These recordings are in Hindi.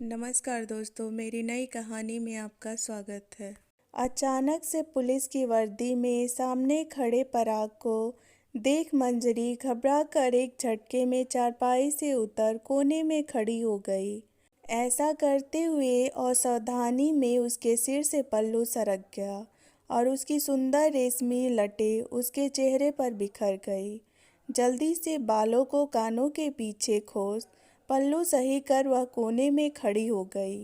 नमस्कार दोस्तों, मेरी नई कहानी में आपका स्वागत है। अचानक से पुलिस की वर्दी में सामने खड़े पराग को देख मंजरी घबरा कर एक झटके में चारपाई से उतर कोने में खड़ी हो गई। ऐसा करते हुए असावधानी में उसके सिर से पल्लू सरक गया और उसकी सुंदर रेशमी लटें उसके चेहरे पर बिखर गई। जल्दी से बालों को कानों के पीछे खोस पल्लू सही कर वह कोने में खड़ी हो गई।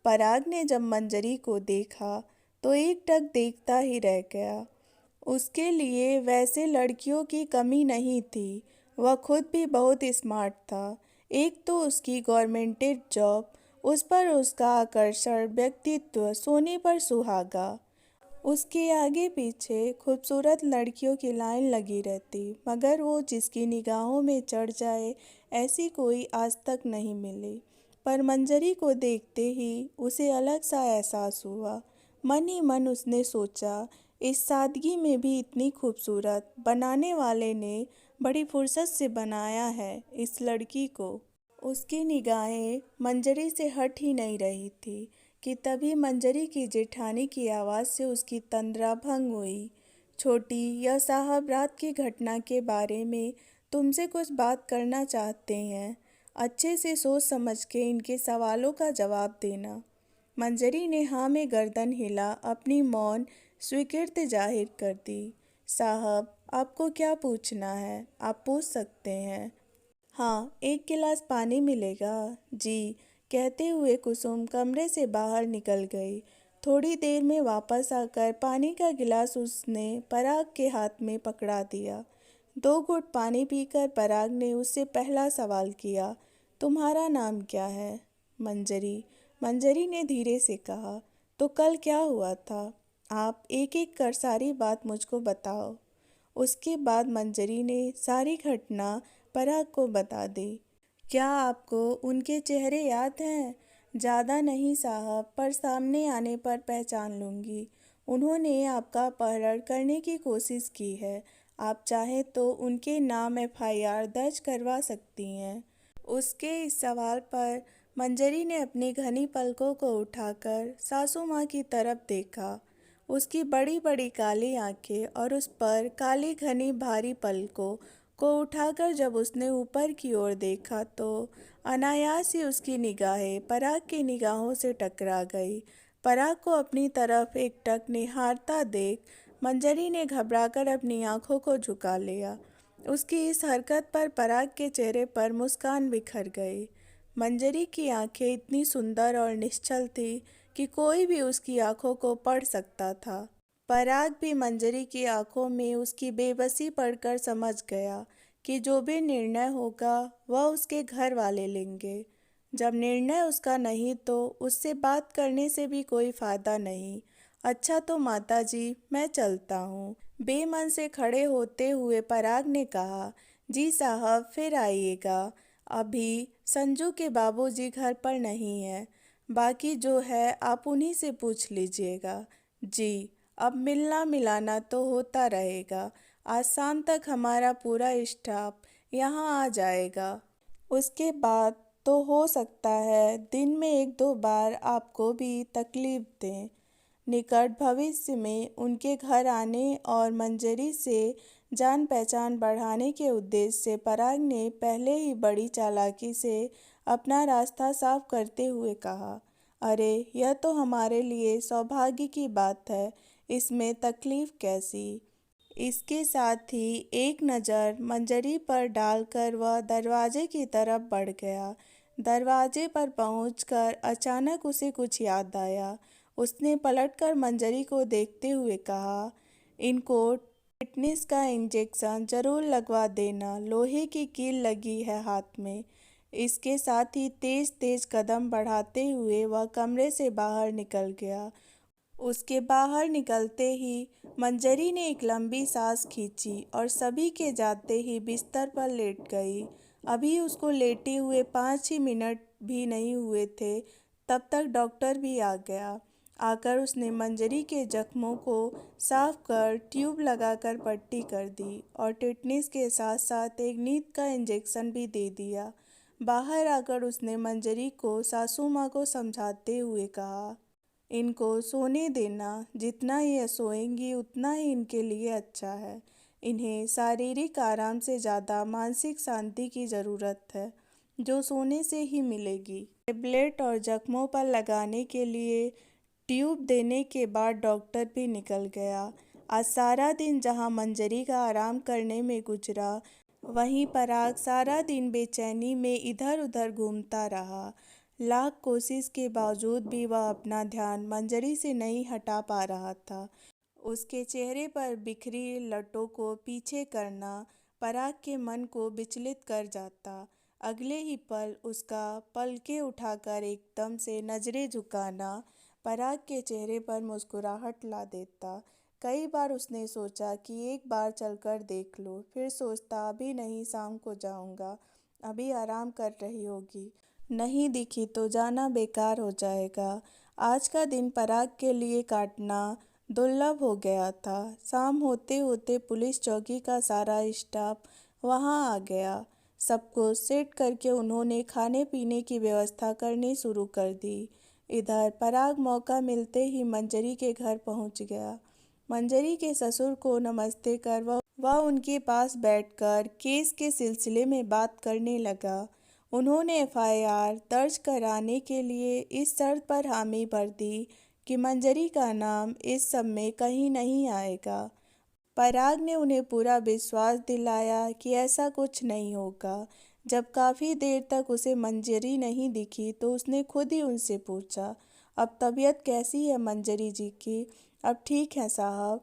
पराग ने जब मंजरी को देखा तो एकटक देखता ही रह गया। उसके लिए वैसे लड़कियों की कमी नहीं थी। वह खुद भी बहुत स्मार्ट था। एक तो उसकी गवर्नमेंटेड जॉब, उस पर उसका आकर्षण व्यक्तित्व सोने पर सुहागा। उसके आगे पीछे खूबसूरत लड़कियों की लाइन लगी रहती, मगर वो जिसकी निगाहों में चढ़ जाए ऐसी कोई आज तक नहीं मिली। पर मंजरी को देखते ही उसे अलग सा एहसास हुआ। मन ही मन उसने सोचा, इस सादगी में भी इतनी खूबसूरत बनाने वाले ने बड़ी फुर्सत से बनाया है इस लड़की को। उसकी निगाहें मंजरी से हट ही नहीं रही थी कि तभी मंजरी की जेठानी की आवाज़ से उसकी तंद्रा भंग हुई। छोटी, यह साहब रात की घटना के बारे में तुमसे कुछ बात करना चाहते हैं। अच्छे से सोच समझ के इनके सवालों का जवाब देना। मंजरी ने हाँ में गर्दन हिला अपनी मौन स्वीकृति जाहिर कर दी। साहब, आपको क्या पूछना है? आप पूछ सकते हैं। हाँ, एक गिलास पानी मिलेगा? जी, कहते हुए कुसुम कमरे से बाहर निकल गई। थोड़ी देर में वापस आकर पानी का गिलास उसने पराग के हाथ में पकड़ा दिया। 2 घूंट पानी पीकर पराग ने उससे पहला सवाल किया, तुम्हारा नाम क्या है? मंजरी। मंजरी ने धीरे से कहा, तो कल क्या हुआ था? आप एक एक कर सारी बात मुझको बताओ। उसके बाद मंजरी ने सारी घटना पराग को बता दी। क्या आपको उनके चेहरे याद हैं? ज़्यादा नहीं साहब, पर सामने आने पर पहचान लूँगी। उन्होंने आपका अपहरण करने की कोशिश की है। आप चाहें तो उनके नाम एफआईआर दर्ज करवा सकती हैं। उसके इस सवाल पर मंजरी ने अपनी घनी पलकों को उठाकर सासू माँ की तरफ देखा। उसकी बड़ी बड़ी काली आंखें और उस पर काली घनी भारी पलकों को उठाकर जब उसने ऊपर की ओर देखा तो अनायास ही उसकी निगाहें पराग की निगाहों से टकरा गई। पराग को अपनी तरफ एकटक निहारता देख मंजरी ने घबराकर अपनी आंखों को झुका लिया। उसकी इस हरकत पर पराग के चेहरे पर मुस्कान बिखर गई। मंजरी की आंखें इतनी सुंदर और निश्चल थी कि कोई भी उसकी आंखों को पढ़ सकता था। पराग भी मंजरी की आंखों में उसकी बेबसी पढ़कर समझ गया कि जो भी निर्णय होगा वह उसके घर वाले लेंगे। जब निर्णय उसका नहीं तो उससे बात करने से भी कोई फायदा नहीं। अच्छा तो माताजी, मैं चलता हूँ। बेमन से खड़े होते हुए पराग ने कहा, जी साहब, फिर आइएगा। अभी संजू के बाबूजी घर पर नहीं है। बाकी जो है आप उन्हीं से पूछ लीजिएगा। जी, अब मिलना मिलाना तो होता रहेगा। आज शाम तक हमारा पूरा स्टाफ यहाँ आ जाएगा। उसके बाद तो हो सकता है दिन में 1-2 बार आपको भी तकलीफ दें। निकट भविष्य में उनके घर आने और मंजरी से जान पहचान बढ़ाने के उद्देश्य से पराग ने पहले ही बड़ी चालाकी से अपना रास्ता साफ करते हुए कहा, अरे यह तो हमारे लिए सौभाग्य की बात है, इसमें तकलीफ कैसी। इसके साथ ही एक नज़र मंजरी पर डालकर वह दरवाजे की तरफ बढ़ गया। दरवाजे पर पहुंचकर अचानक उसे कुछ याद आया। उसने पलटकर मंजरी को देखते हुए कहा, इनको टिटनिस का इंजेक्शन जरूर लगवा देना, लोहे की कील लगी है हाथ में। इसके साथ ही तेज तेज कदम बढ़ाते हुए वह कमरे से बाहर निकल गया। उसके बाहर निकलते ही मंजरी ने एक लंबी सांस खींची और सभी के जाते ही बिस्तर पर लेट गई। अभी उसको लेटे हुए 5 ही मिनट भी नहीं हुए थे, तब तक डॉक्टर भी आ गया। आकर उसने मंजरी के जख्मों को साफ कर ट्यूब लगाकर पट्टी कर दी और टिटनिस के साथ साथ एक नींद का इंजेक्शन भी दे दिया। बाहर आकर उसने मंजरी को सासू माँ को समझाते हुए कहा, इनको सोने देना, जितना ये सोएंगी उतना ही इनके लिए अच्छा है। इन्हें शारीरिक आराम से ज़्यादा मानसिक शांति की ज़रूरत है, जो सोने से ही मिलेगी। टेबलेट और जख्मों पर लगाने के लिए ट्यूब देने के बाद डॉक्टर भी निकल गया। आज सारा दिन जहां मंजरी का आराम करने में गुजरा, वहीं पराग सारा दिन बेचैनी में इधर उधर घूमता रहा। लाख कोशिश के बावजूद भी वह अपना ध्यान मंजरी से नहीं हटा पा रहा था। उसके चेहरे पर बिखरी लटों को पीछे करना पराग के मन को विचलित कर जाता। अगले ही पल उसका पलकें उठाकर एकदम से नजरें झुकाना पराग के चेहरे पर मुस्कुराहट ला देता। कई बार उसने सोचा कि एक बार चलकर देख लो, फिर सोचता अभी नहीं, शाम को जाऊंगा, अभी आराम कर रही होगी, नहीं दिखी तो जाना बेकार हो जाएगा। आज का दिन पराग के लिए काटना दुर्लभ हो गया था। शाम होते होते पुलिस चौकी का सारा स्टाफ वहां आ गया। सबको सेट करके उन्होंने खाने पीने की व्यवस्था करनी शुरू कर दी। इधर पराग मौका मिलते ही मंजरी के घर पहुंच गया। मंजरी के ससुर को नमस्ते कर वह उनके पास बैठकर केस के सिलसिले में बात करने लगा। उन्होंने एफआईआर दर्ज कराने के लिए इस शर्त पर हामी भर दी कि मंजरी का नाम इस सब में कहीं नहीं आएगा। पराग ने उन्हें पूरा विश्वास दिलाया कि ऐसा कुछ नहीं होगा। जब काफ़ी देर तक उसे मंजरी नहीं दिखी तो उसने खुद ही उनसे पूछा, अब तबीयत कैसी है मंजरी जी की? अब ठीक है साहब।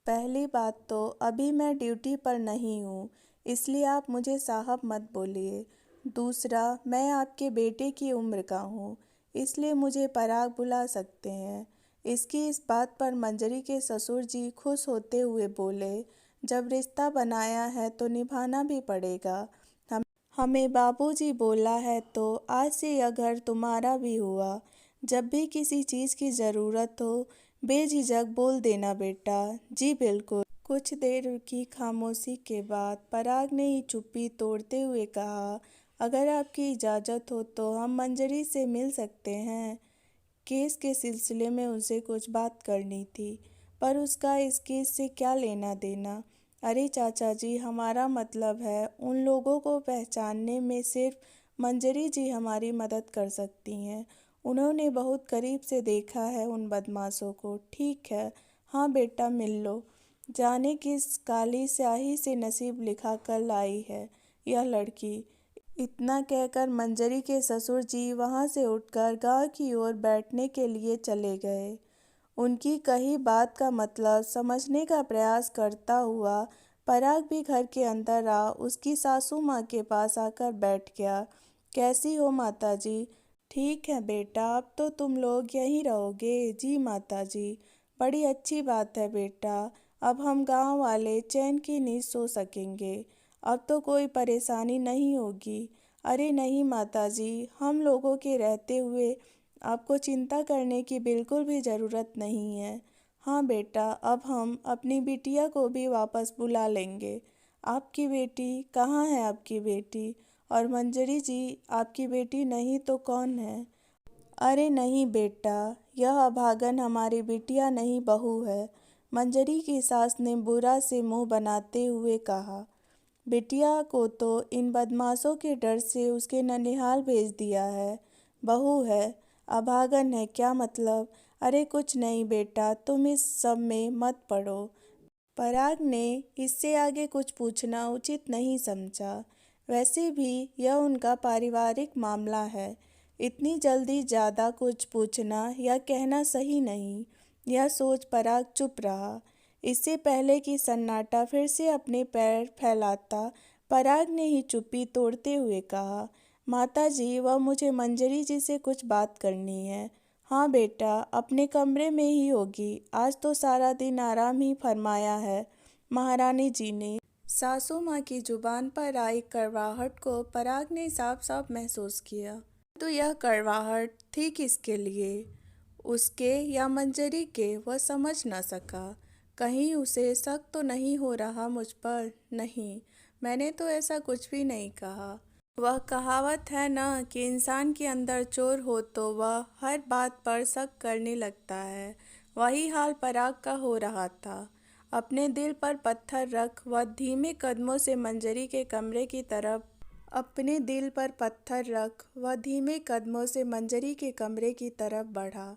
पहली बात तो अभी मैं ड्यूटी पर नहीं हूँ, इसलिए आप मुझे साहब मत बोलिए। दूसरा, मैं आपके बेटे की उम्र का हूँ, इसलिए मुझे पराग बुला सकते हैं। इसकी इस बात पर मंजरी के ससुर जी खुश होते हुए बोले, जब रिश्ता बनाया है तो निभाना भी पड़ेगा। हमें बाबूजी बोला है तो आज से यह घर तुम्हारा भी हुआ। जब भी किसी चीज़ की ज़रूरत हो बेझिझक बोल देना बेटा। जी बिल्कुल। कुछ देर की खामोशी के बाद पराग ने ही चुप्पी तोड़ते हुए कहा, अगर आपकी इजाज़त हो तो हम मंजरी से मिल सकते हैं। केस के सिलसिले में उनसे कुछ बात करनी थी, पर उसका इस केस से क्या लेना देना। अरे चाचा जी, हमारा मतलब है उन लोगों को पहचानने में सिर्फ मंजरी जी हमारी मदद कर सकती हैं। उन्होंने बहुत करीब से देखा है उन बदमाशों को। ठीक है, हाँ बेटा मिल लो। जाने किस काली स्याही से नसीब लिखा कर लाई है यह लड़की। इतना कहकर मंजरी के ससुर जी वहां से उठकर गांव की ओर बैठने के लिए चले गए। उनकी कही बात का मतलब समझने का प्रयास करता हुआ पराग भी घर के अंदर आ उसकी सासू माँ के पास आकर बैठ गया। कैसी हो माता जी? ठीक है बेटा, अब तो तुम लोग यहीं रहोगे? जी माता जी। बड़ी अच्छी बात है बेटा, अब हम गांव वाले चैन की नींद सो सकेंगे। अब तो कोई परेशानी नहीं होगी। अरे नहीं माता जी, हम लोगों के रहते हुए आपको चिंता करने की बिल्कुल भी ज़रूरत नहीं है। हाँ बेटा, अब हम अपनी बिटिया को भी वापस बुला लेंगे। आपकी बेटी कहाँ है? आपकी बेटी? और मंजरी जी आपकी बेटी नहीं तो कौन है? अरे नहीं बेटा, यह अभागन हमारी बिटिया नहीं बहू है। मंजरी की सास ने बुरा से मुंह बनाते हुए कहा। बिटिया को तो इन बदमाशों के डर से उसके ननिहाल भेज दिया है। बहू है, अभागन है क्या मतलब? अरे कुछ नहीं बेटा, तुम इस सब में मत पड़ो। पराग ने इससे आगे कुछ पूछना उचित नहीं समझा। वैसे भी यह उनका पारिवारिक मामला है। इतनी जल्दी ज़्यादा कुछ पूछना या कहना सही नहीं। यह सोच पराग चुप रहा। इससे पहले कि सन्नाटा फिर से अपने पैर फैलाता, पराग ने ही चुप्पी तोड़ते हुए कहा, माता जी, वह मुझे मंजरी जी से कुछ बात करनी है। हाँ बेटा, अपने कमरे में ही होगी। आज तो सारा दिन आराम ही फरमाया है महारानी जी ने। सासू माँ की जुबान पर आई कड़वाहट को पराग ने साफ साफ महसूस किया। तो यह कड़वाहट थी किसके लिए? उसके या मंजरी के? वह समझ न सका। कहीं उसे शक तो नहीं हो रहा मुझ पर? नहीं, मैंने तो ऐसा कुछ भी नहीं कहा। वह कहावत है ना कि इंसान के अंदर चोर हो तो वह हर बात पर शक करने लगता है। वही हाल पराग का हो रहा था। अपने दिल पर पत्थर रख वह धीमे कदमों से मंजरी के कमरे की तरफ अपने दिल पर पत्थर रख वह धीमे कदमों से मंजरी के कमरे की तरफ बढ़ा।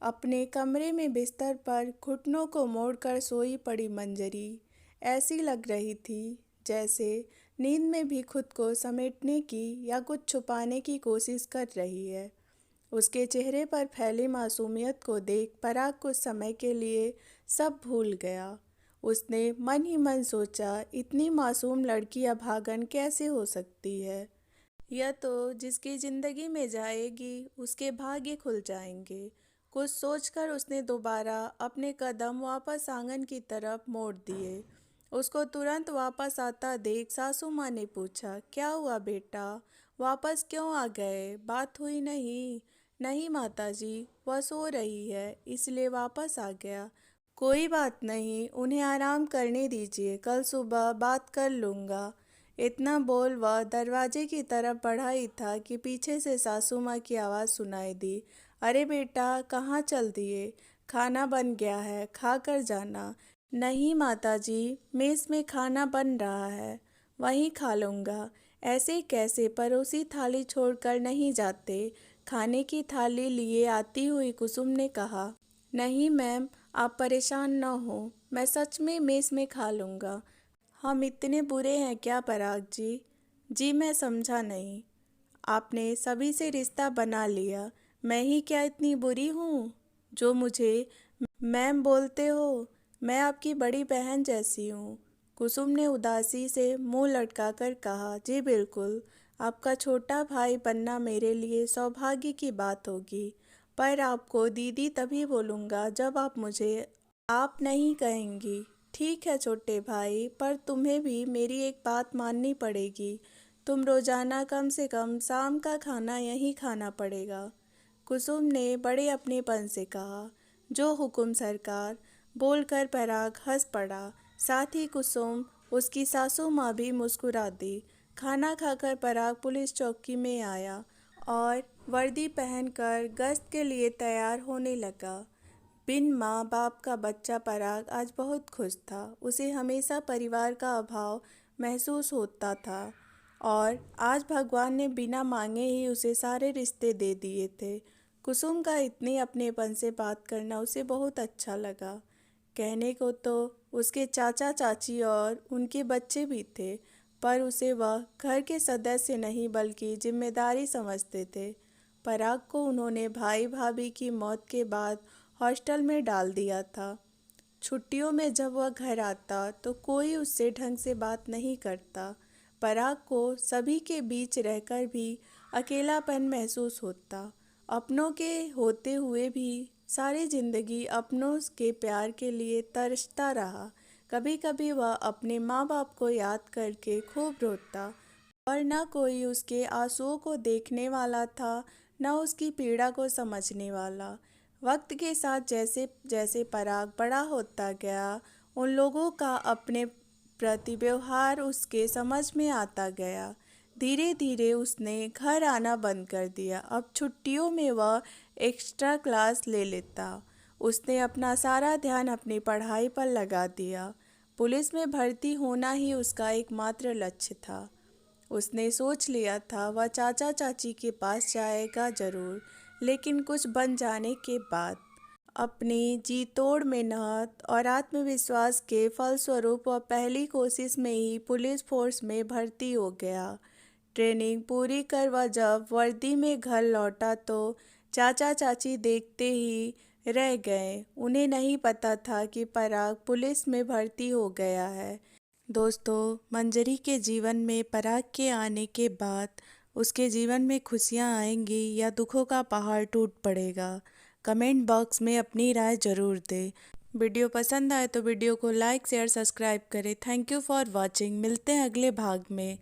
अपने कमरे में बिस्तर पर घुटनों को मोड़कर सोई पड़ी मंजरी ऐसी लग रही थी जैसे नींद में भी खुद को समेटने की या कुछ छुपाने की कोशिश कर रही है। उसके चेहरे पर फैली मासूमियत को देख पराग कुछ समय के लिए सब भूल गया। उसने मन ही मन सोचा, इतनी मासूम लड़की अभागन कैसे हो सकती है। यह तो जिसकी जिंदगी में जाएगी उसके भाग्य खुल जाएंगे। कुछ सोचकर उसने दोबारा अपने कदम वापस आंगन की तरफ मोड़ दिए। उसको तुरंत वापस आता देख सासू माँ ने पूछा, क्या हुआ बेटा, वापस क्यों आ गए, बात हुई नहीं? नहीं माताजी, वह सो रही है इसलिए वापस आ गया। कोई बात नहीं, उन्हें आराम करने दीजिए, कल सुबह बात कर लूँगा। इतना बोल वह दरवाजे की तरफ बढ़ा ही था कि पीछे से सासू माँ की आवाज़ सुनाई दी। अरे बेटा, कहाँ चल दिए? खाना बन गया है, खा कर जाना। नहीं माताजी, मेस में खाना बन रहा है, वहीं खा लूँगा। ऐसे कैसे, परोसी थाली छोड़कर नहीं जाते? खाने की थाली लिए आती हुई कुसुम ने कहा। नहीं मैम, आप परेशान न हो, मैं सच में मेस में खा लूँगा। हम इतने बुरे हैं क्या पराग जी? जी मैं समझा नहीं। आपने सभी से रिश्ता बना लिया, मैं ही क्या इतनी बुरी हूँ जो मुझे मैम बोलते हो? मैं आपकी बड़ी बहन जैसी हूँ। कुसुम ने उदासी से मुंह लटकाकर कहा, जी बिल्कुल, आपका छोटा भाई बनना मेरे लिए सौभाग्य की बात होगी, पर आपको दीदी तभी बोलूँगा जब आप मुझे आप नहीं कहेंगी। ठीक है छोटे भाई, पर तुम्हें भी मेरी एक बात माननी पड़ेगी। तुम रोजाना कम से कम शाम का खाना यहीं खाना पड़ेगा। कुसुम ने बड़े अपनेपन से कहा। जो हुकुम सरकार, बोलकर पराग हंस पड़ा। साथ ही कुसुम उसकी सासू माँ भी मुस्कुरा दी। खाना खाकर पराग पुलिस चौकी में आया और वर्दी पहनकर गश्त के लिए तैयार होने लगा। बिन माँ बाप का बच्चा पराग आज बहुत खुश था। उसे हमेशा परिवार का अभाव महसूस होता था और आज भगवान ने बिना मांगे ही उसे सारे रिश्ते दे दिए थे। कुसुम का इतने अपनेपन से बात करना उसे बहुत अच्छा लगा। कहने को तो उसके चाचा चाची और उनके बच्चे भी थे, पर उसे वह घर के सदस्य नहीं बल्कि जिम्मेदारी समझते थे। पराग को उन्होंने भाई भाभी की मौत के बाद हॉस्टल में डाल दिया था। छुट्टियों में जब वह घर आता तो कोई उससे ढंग से बात नहीं करता। पराग को सभी के बीच रहकर भी अकेलापन महसूस होता। अपनों के होते हुए भी सारी जिंदगी अपनों के प्यार के लिए तरसता रहा। कभी कभी वह अपने माँ बाप को याद करके खूब रोता, और न कोई उसके आंसुओं को देखने वाला था, न उसकी पीड़ा को समझने वाला। वक्त के साथ जैसे जैसे पराग बड़ा होता गया, उन लोगों का अपने प्रति व्यवहार उसके समझ में आता गया। धीरे धीरे उसने घर आना बंद कर दिया। अब छुट्टियों में वह एक्स्ट्रा क्लास ले लेता। उसने अपना सारा ध्यान अपनी पढ़ाई पर लगा दिया। पुलिस में भर्ती होना ही उसका एकमात्र लक्ष्य था। उसने सोच लिया था वह चाचा चाची के पास जाएगा जरूर, लेकिन कुछ बन जाने के बाद। अपनी जी तोड़ मेहनत और आत्मविश्वास के फलस्वरूप वह पहली कोशिश में ही पुलिस फोर्स में भर्ती हो गया। ट्रेनिंग पूरी कर वह जब वर्दी में घर लौटा तो चाचा चाची देखते ही रह गए। उन्हें नहीं पता था कि पराग पुलिस में भर्ती हो गया है। दोस्तों, मंजरी के जीवन में पराग के आने के बाद उसके जीवन में खुशियां आएंगी या दुखों का पहाड़ टूट पड़ेगा? कमेंट बॉक्स में अपनी राय जरूर दें। वीडियो पसंद आए तो वीडियो को लाइक शेयर सब्सक्राइब करें। Thank you for watching. मिलते हैं अगले भाग में।